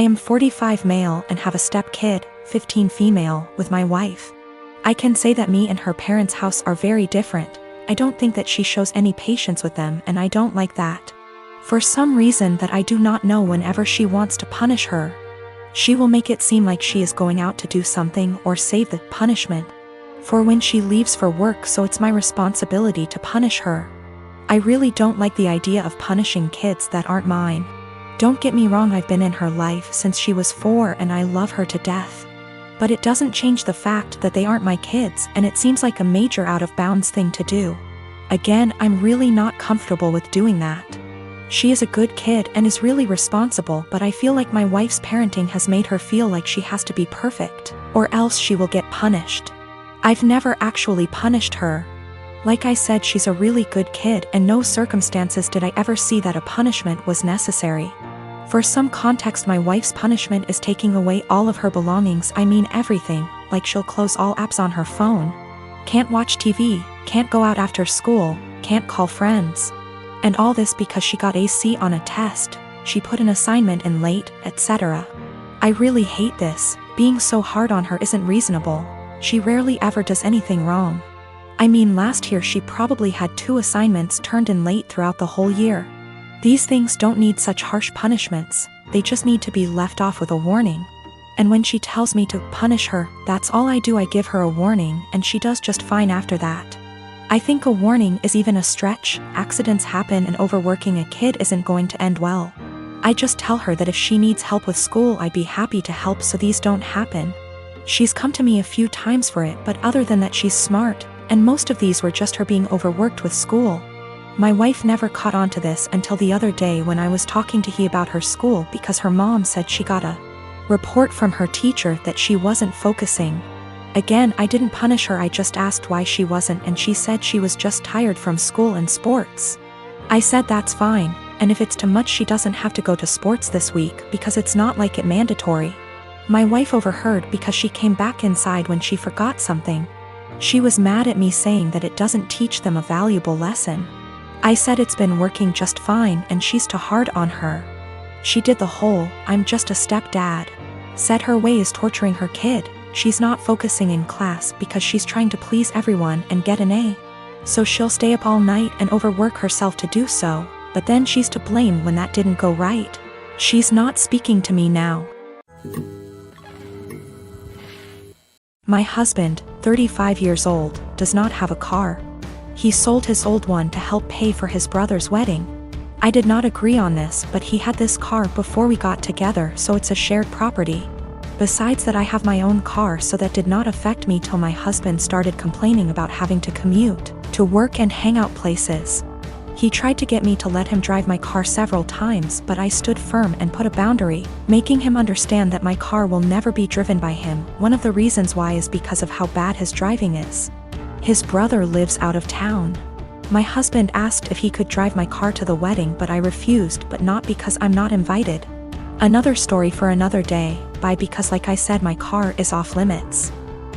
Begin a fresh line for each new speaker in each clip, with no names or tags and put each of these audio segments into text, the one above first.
I am 45 male and have a step kid, 15 female, with my wife. I can say that me and her parents' house are very different. I don't think that she shows any patience with them, and I don't like that. For some reason that I do not know, whenever she wants to punish her, she will make it seem like she is going out to do something or save the punishment for when she leaves for work, so it's my responsibility to punish her. I really don't like the idea of punishing kids that aren't mine. Don't get me wrong, I've been in her life since she was 4 and I love her to death. But it doesn't change the fact that they aren't my kids, and it seems like a major out of bounds thing to do. Again, I'm really not comfortable with doing that. She is a good kid and is really responsible, but I feel like my wife's parenting has made her feel like she has to be perfect, or else she will get punished. I've never actually punished her. Like I said, she's a really good kid, and no circumstances did I ever see that a punishment was necessary. For some context, my wife's punishment is taking away all of her belongings. I mean everything, like she'll close all apps on her phone, can't watch TV, can't go out after school, can't call friends. And all this because she got a C on a test, she put an assignment in late, etc. I really hate this. Being so hard on her isn't reasonable. She rarely ever does anything wrong. I mean, last year she probably had 2 assignments turned in late throughout the whole year. These things don't need such harsh punishments, they just need to be left off with a warning. And when she tells me to punish her, that's all I do. I give her a warning and she does just fine after that. I think a warning is even a stretch. Accidents happen, and overworking a kid isn't going to end well. I just tell her that if she needs help with school, I'd be happy to help so these don't happen. She's come to me a few times for it, but other than that, she's smart, and most of these were just her being overworked with school. My wife never caught on to this until the other day when I was talking to he about her school, because her mom said she got a report from her teacher that she wasn't focusing. Again, I didn't punish her, I just asked why she wasn't, and she said she was just tired from school and sports. I said that's fine, and if it's too much she doesn't have to go to sports this week because it's not like it mandatory. My wife overheard because she came back inside when she forgot something. She was mad at me, saying that it doesn't teach them a valuable lesson. I said it's been working just fine and she's too hard on her. She did the whole "I'm just a stepdad" said her way is torturing her kid. She's not focusing in class because she's trying to please everyone and get an A. So she'll stay up all night and overwork herself to do so, but then she's to blame when that didn't go right. She's not speaking to me now. My husband, 35 years old, does not have a car. He sold his old one to help pay for his brother's wedding. I did not agree on this, but he had this car before we got together, so it's a shared property. Besides that, I have my own car, so that did not affect me till my husband started complaining about having to commute to work and hangout places. He tried to get me to let him drive my car several times, but I stood firm and put a boundary, making him understand that my car will never be driven by him. One of the reasons why is because of how bad his driving is. His brother lives out of town. My husband asked if he could drive my car to the wedding, but I refused, but not because I'm not invited. Another story for another day, because like I said, my car is off limits.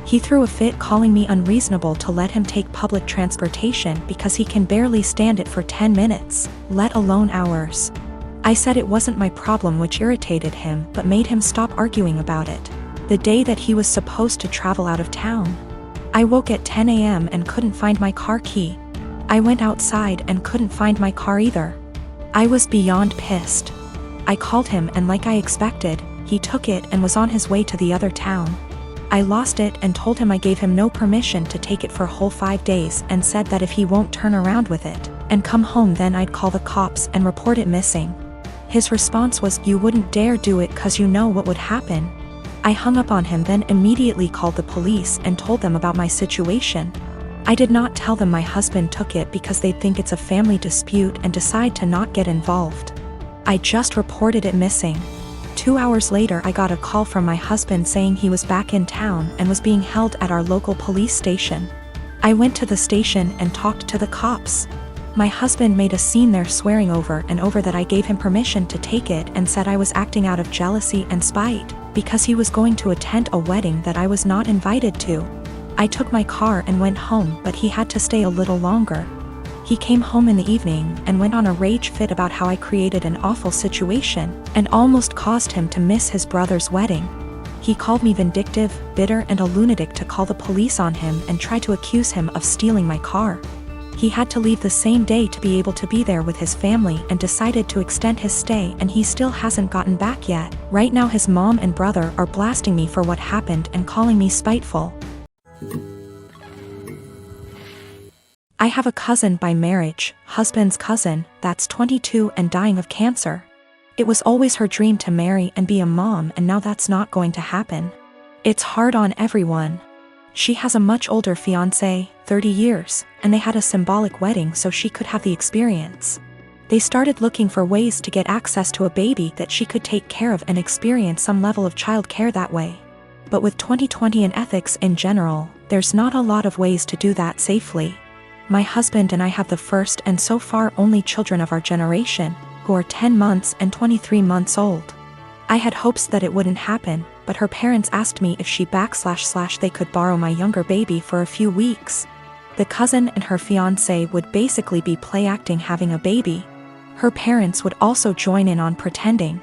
He threw a fit, calling me unreasonable to let him take public transportation because he can barely stand it for 10 minutes, let alone hours. I said it wasn't my problem, which irritated him but made him stop arguing about it. The day that he was supposed to travel out of town, I woke at 10 a.m. and couldn't find my car key. I went outside and couldn't find my car either. I was beyond pissed. I called him, and like I expected, he took it and was on his way to the other town. I lost it and told him I gave him no permission to take it for a whole 5 days, and said that if he won't turn around with it and come home, then I'd call the cops and report it missing. His response was, "You wouldn't dare do it 'cause you know what would happen." I hung up on him, then immediately called the police and told them about my situation. I did not tell them my husband took it because they'd think it's a family dispute and decide to not get involved. I just reported it missing. 2 hours later, I got a call from my husband saying he was back in town and was being held at our local police station. I went to the station and talked to the cops. My husband made a scene there, swearing over and over that I gave him permission to take it, and said I was acting out of jealousy and spite because he was going to attend a wedding that I was not invited to. I took my car and went home, but he had to stay a little longer. He came home in the evening and went on a rage fit about how I created an awful situation and almost caused him to miss his brother's wedding. He called me vindictive, bitter, and a lunatic to call the police on him and try to accuse him of stealing my car. He had to leave the same day to be able to be there with his family and decided to extend his stay, and he still hasn't gotten back yet. Right now his mom and brother are blasting me for what happened and calling me spiteful. I have a cousin by marriage, husband's cousin, that's 22 and dying of cancer. It was always her dream to marry and be a mom, and now that's not going to happen. It's hard on everyone. She has a much older fiancé, 30 years, and they had a symbolic wedding so she could have the experience. They started looking for ways to get access to a baby that she could take care of and experience some level of child care that way. But with 2020 and ethics in general, there's not a lot of ways to do that safely. My husband and I have the first and so far only children of our generation, who are 10 months and 23 months old. I had hopes that it wouldn't happen, but her parents asked me if she / they could borrow my younger baby for a few weeks. The cousin and her fiancé would basically be play acting having a baby. Her parents would also join in on pretending.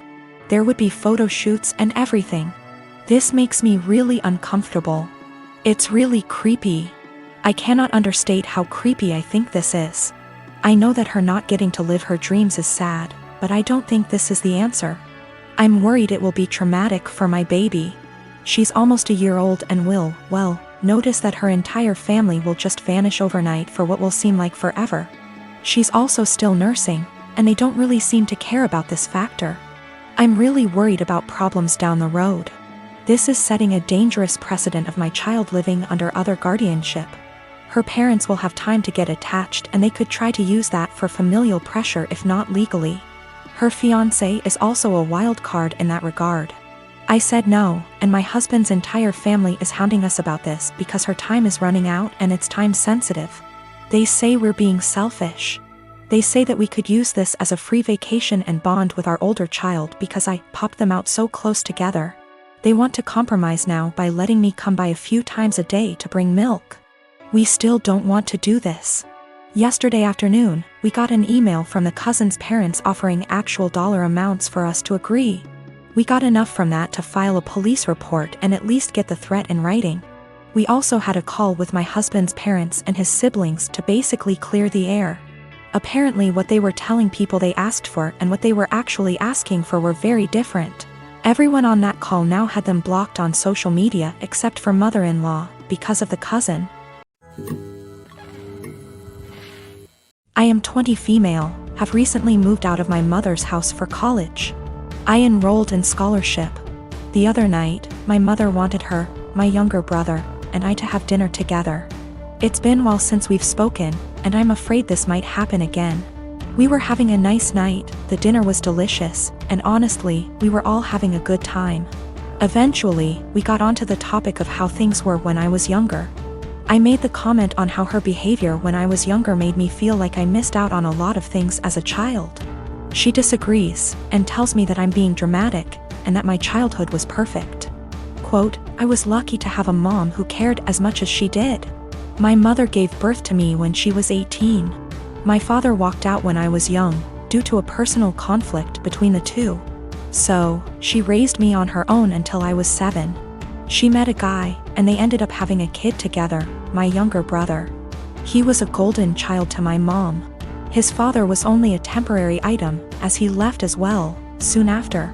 There would be photo shoots and everything. This makes me really uncomfortable. It's really creepy. I cannot understate how creepy I think this is. I know that her not getting to live her dreams is sad, but I don't think this is the answer. I'm worried it will be traumatic for my baby. She's almost a year old and will, well, notice that her entire family will just vanish overnight for what will seem like forever. She's also still nursing, and they don't really seem to care about this factor. I'm really worried about problems down the road. This is setting a dangerous precedent of my child living under other guardianship. Her parents will have time to get attached, and they could try to use that for familial pressure if not legally. Her fiancé is also a wild card in that regard. I said no, and my husband's entire family is hounding us about this because her time is running out and it's time sensitive. They say we're being selfish. They say that we could use this as a free vacation and bond with our older child because I popped them out so close together. They want to compromise now by letting me come by a few times a day to bring milk. We still don't want to do this. Yesterday afternoon, we got an email from the cousin's parents offering actual dollar amounts for us to agree. We got enough from that to file a police report and at least get the threat in writing. We also had a call with my husband's parents and his siblings to basically clear the air. Apparently what they were telling people they asked for and what they were actually asking for were very different. Everyone on that call now had them blocked on social media except for mother-in-law, because of the cousin. I am 20 female, have recently moved out of my mother's house for college. I enrolled in scholarship. The other night, my mother wanted her, my younger brother, and I to have dinner together. It's been a while since we've spoken, and I'm afraid this might happen again. We were having a nice night, the dinner was delicious, and honestly, we were all having a good time. Eventually, we got onto the topic of how things were when I was younger. I made the comment on how her behavior when I was younger made me feel like I missed out on a lot of things as a child. She disagrees, and tells me that I'm being dramatic, and that my childhood was perfect. Quote, I was lucky to have a mom who cared as much as she did. My mother gave birth to me when she was 18. My father walked out when I was young, due to a personal conflict between the two. So, she raised me on her own until I was 7. She met a guy, and they ended up having a kid together, my younger brother. He was a golden child to my mom. His father was only a temporary item, as he left as well, soon after.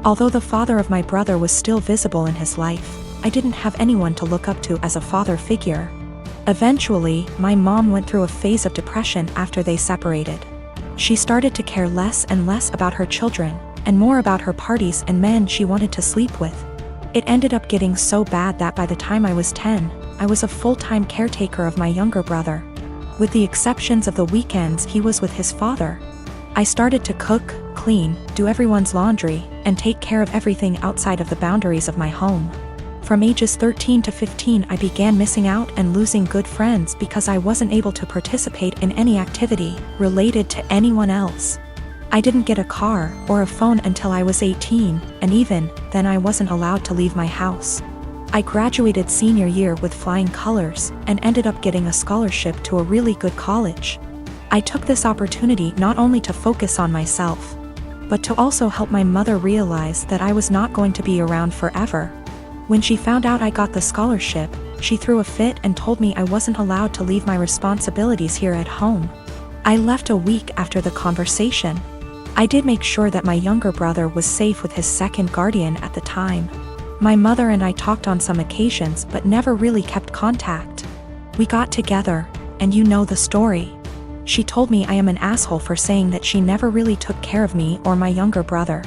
Although the father of my brother was still visible in his life, I didn't have anyone to look up to as a father figure. Eventually, my mom went through a phase of depression after they separated. She started to care less and less about her children, and more about her parties and men she wanted to sleep with. It ended up getting so bad that by the time I was 10, I was a full-time caretaker of my younger brother. With the exceptions of the weekends he was with his father. I started to cook, clean, do everyone's laundry, and take care of everything outside of the boundaries of my home. From ages 13 to 15 I began missing out and losing good friends because I wasn't able to participate in any activity related to anyone else. I didn't get a car or a phone until I was 18, and even then I wasn't allowed to leave my house. I graduated senior year with flying colors and ended up getting a scholarship to a really good college. I took this opportunity not only to focus on myself, but to also help my mother realize that I was not going to be around forever. When she found out I got the scholarship, she threw a fit and told me I wasn't allowed to leave my responsibilities here at home. I left a week after the conversation. I did make sure that my younger brother was safe with his second guardian at the time. My mother and I talked on some occasions but never really kept contact. We got together, and you know the story. She told me I am an asshole for saying that she never really took care of me or my younger brother.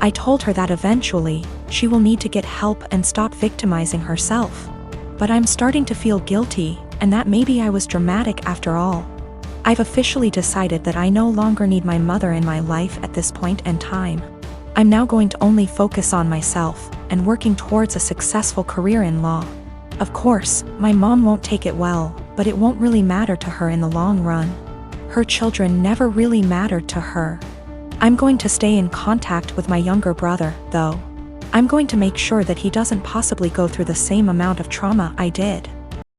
I told her that eventually, she will need to get help and stop victimizing herself. But I'm starting to feel guilty, and that maybe I was dramatic after all. I've officially decided that I no longer need my mother in my life at this point in time. I'm now going to only focus on myself, and working towards a successful career in law. Of course, my mom won't take it well, but it won't really matter to her in the long run. Her children never really mattered to her. I'm going to stay in contact with my younger brother, though. I'm going to make sure that he doesn't possibly go through the same amount of trauma I did.